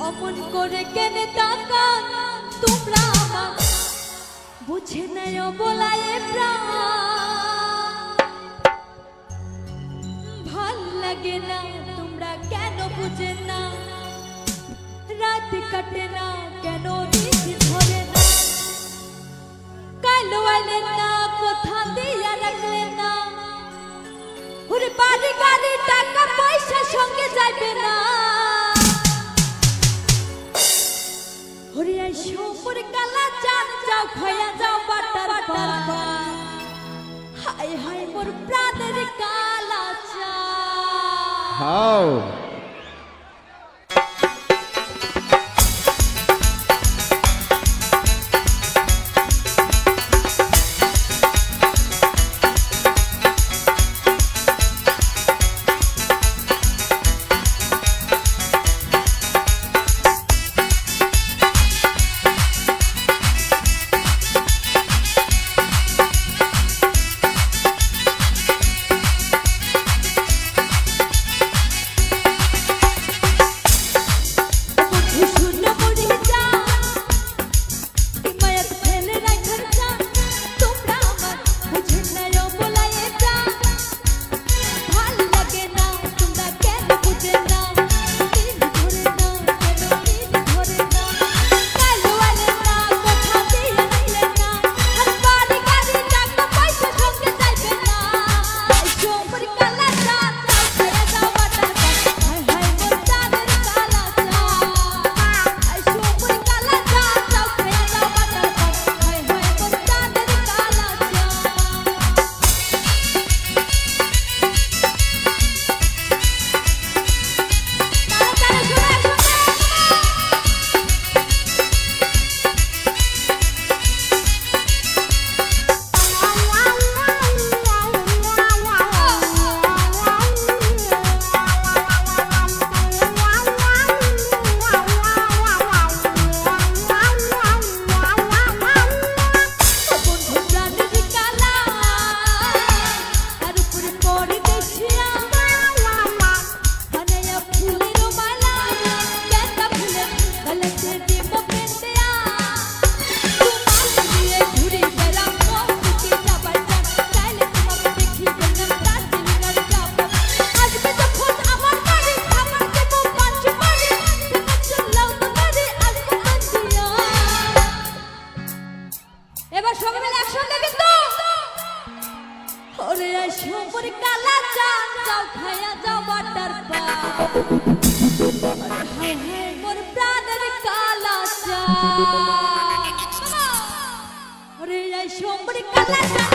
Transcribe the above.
অমন করে কেন তাকান তোমরা আমার বুঝে নেও বলায় প্রাণ ভাল লাগে না তোমরা কেন বুঝে না রাত কাটে না কেন নিজ ধরে না কালো আলে না কোথা দিয়া রাখলে না ওরে বাড়ি গাড়ি টাকা পয়সা সঙ্গে যাবে না ওরে আইসো পরে কালা চাঁদ যাও খায়া যাও বাটার পান হায় হায় মোর প্রাণের কালা চাঁদ হাও मोर प्राणेर काला चाँद अरे आई सोमर काला चाँद